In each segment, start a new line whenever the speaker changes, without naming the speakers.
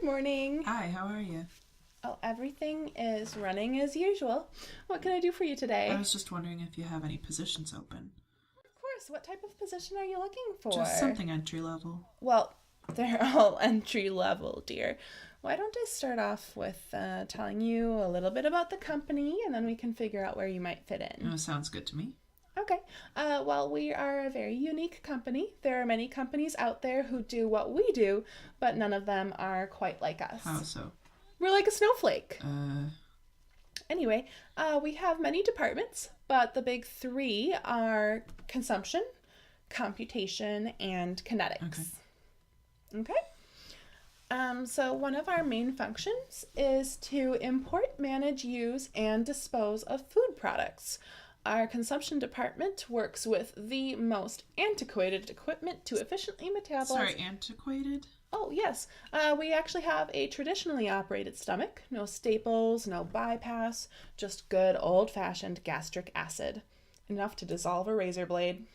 Good morning.
Hi, how are you?
Oh, everything is running as usual. What can I do for you
I
today?
was just wondering if you have any positions open.
Of course, what type of position are you looking
Just
for?
something entry level.
Well, they're all entry level, dear. Why don't I start off with telling you a little bit about the company and then we can figure out where you might fit in?
Sounds good to me.
Okay. Well, we are a very unique company. There are many companies out there who do what we do, but none of them are quite like
How
us.
so?
We're like a snowflake.
Uh,
Anyway, we have many departments, but the big three are consumption, computation, and
okay.
kinetics. Okay? So, one of our main functions is to import, manage, use, and dispose of food products. Our consumption department works with the most antiquated equipment to efficiently metabolize.
Sorry, antiquated?
Oh, yes. We actually have a traditionally operated stomach. No staples, no bypass, just good old fashioned gastric acid. Enough to dissolve a razor blade.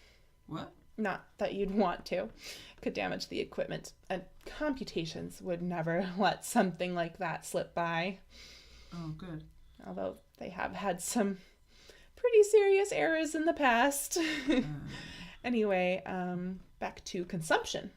What?
Not that you'd want to. Could damage the equipment. And computations would never let something like that slip by.
Oh, good.
Although they have had some pretty serious errors in the past. Anyway, back to consumption.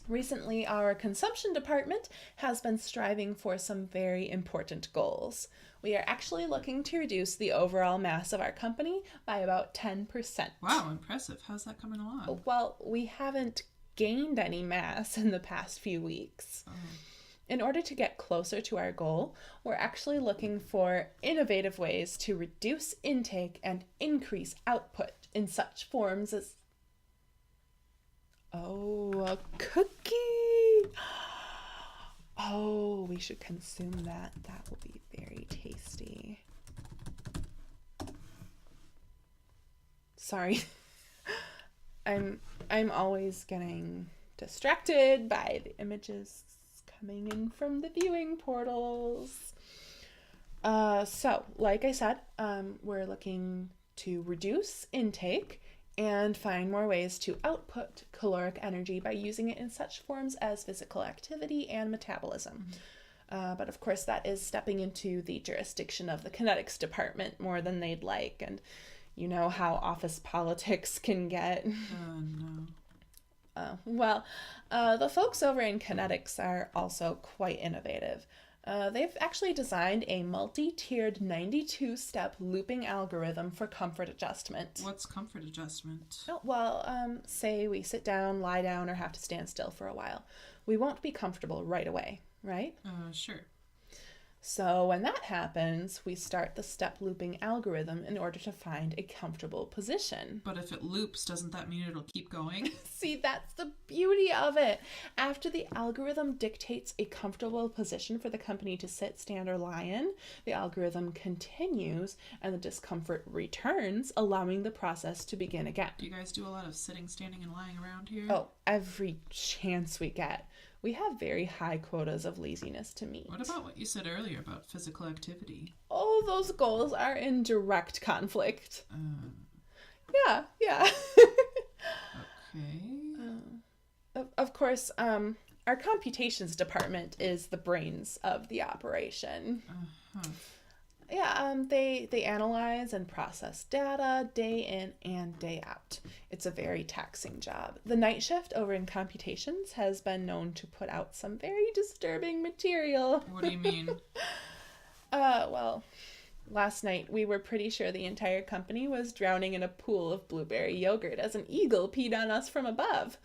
Recently, our consumption department has been striving for some very important goals. We are actually looking to reduce the overall mass of our company by about 10%.
Wow, impressive. How's that coming along?
Well, we haven't gained any mass in the past few weeks.
Oh,
In order to get closer to our goal, we're actually looking for innovative ways to reduce intake and increase output in such forms as. Oh, a cookie! Oh, we should consume that. That will be very tasty. Sorry. I'm always getting distracted by the images coming in from the viewing portals. So, like I said, we're looking to reduce intake and find more ways to output caloric energy by using it in such forms as physical activity and metabolism. But of course, that is stepping into the jurisdiction of the kinetics department more than they'd like, and you know how office politics can get.
no.
The folks over in kinetics are also quite innovative. They've actually designed a multi-tiered 92-step looping algorithm for comfort adjustment.
What's comfort adjustment?
Oh, well, say we sit down, lie down, or have to stand still for a while. We won't be comfortable right away, right?
Sure.
So when that happens, we start the step looping algorithm in order to find a comfortable position.
But if it loops, doesn't that mean it'll keep going?
See, that's the beauty of it. After the algorithm dictates a comfortable position for the company to sit, stand, or lie in, the algorithm continues and the discomfort returns, allowing the process to begin again.
Do you guys do a lot of sitting, standing, and lying around here?
Oh, every chance we get. We have very high quotas of laziness to meet.
What about what you said earlier about physical activity?
Oh, those goals are in direct conflict. Yeah.
Okay.
Of course, our computations department is the brains of the operation.
Uh-huh.
Yeah, they analyze and process data day in and day out. It's a very taxing job. The night shift over in computations has been known to put out some very disturbing material.
What do you mean?
Well, last night we were pretty sure the entire company was drowning in a pool of blueberry yogurt as an eagle peed on us from above.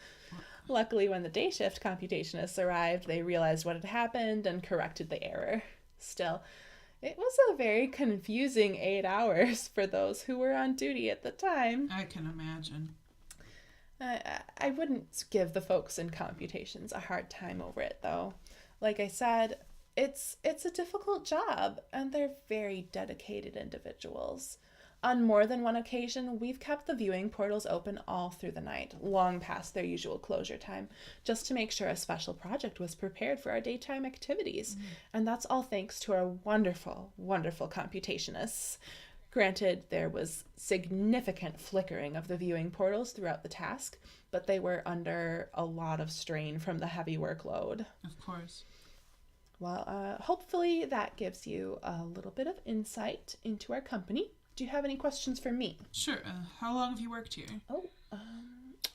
Luckily, when the day shift computationists arrived, they realized what had happened and corrected the error. Still, it was a very confusing 8 hours for those who were on duty at the time.
I can imagine.
I wouldn't give the folks in computations a hard time over it, though. Like I said, it's a difficult job, and they're very dedicated individuals. On more than one occasion, we've kept the viewing portals open all through the night, long past their usual closure time, just to make sure a special project was prepared for our daytime activities. And that's all thanks to our wonderful, wonderful computationists. Granted, there was significant flickering of the viewing portals throughout the task, but they were under a lot of strain from the heavy workload.
Of course.
Well, hopefully that gives you a little bit of insight into our company. Do you have any questions for me?
Sure. How long have you worked here?
Oh,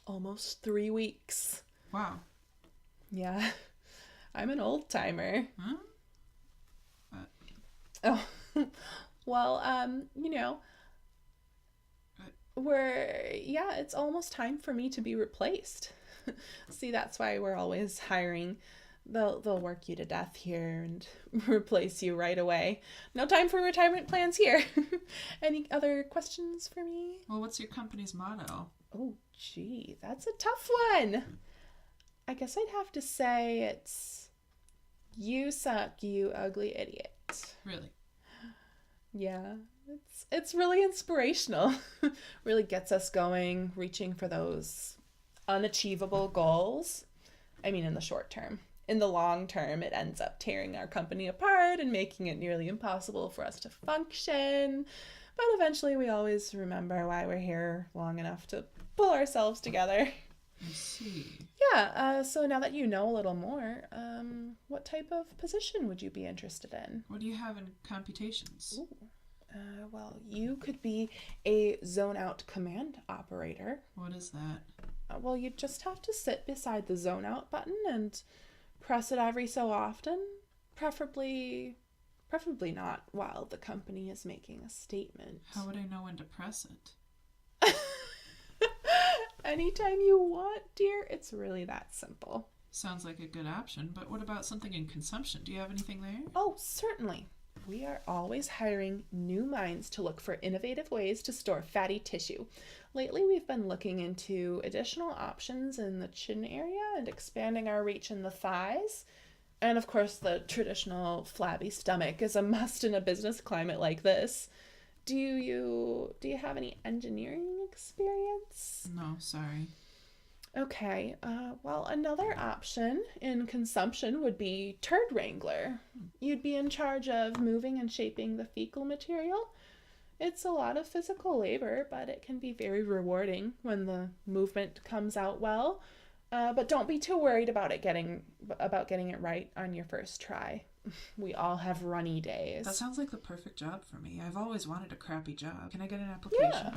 almost 3 weeks.
Wow.
Yeah, I'm an old timer.
Huh?
Oh, well, it's almost time for me to be replaced. See, that's why we're always hiring. They'll work you to death here and replace you right away. No time for retirement plans here. Any other questions for me?
Well, what's your company's motto?
Oh, gee, that's a tough one. I guess I'd have to say it's "You suck, you ugly idiot."
Really?
Yeah, it's really inspirational. Really gets us going, reaching for those unachievable goals. I mean, in the short term. In the long term, it ends up tearing our company apart and making it nearly impossible for us to function. But eventually, we always remember why we're here long enough to pull ourselves together.
I see.
Yeah, so now that you know a little more, what type of position would you be interested in?
What do you have in computations?
Ooh. Well, you could be a zone out command operator.
What is that?
Well, you just have to sit beside the zone out button and press it every so often, preferably not while the company is making a statement.
How would I know when to press it?
Anytime you want, dear. It's really that simple.
Sounds like a good option, but what about something in consumption? Do you have anything there?
Oh, certainly. We are always hiring new minds to look for innovative ways to store fatty tissue. Lately, we've been looking into additional options in the chin area and expanding our reach in the thighs. And of course, the traditional flabby stomach is a must in a business climate like this. Do you have any engineering experience?
No, sorry.
Okay, well, another option in consumption would be turd wrangler. You'd be in charge of moving and shaping the fecal material. It's a lot of physical labor, but it can be very rewarding when the movement comes out well. But don't be too worried about getting it right on your first try. We all have runny days.
That sounds like the perfect job for me. I've always wanted a crappy job. Can I get an application?
Yeah.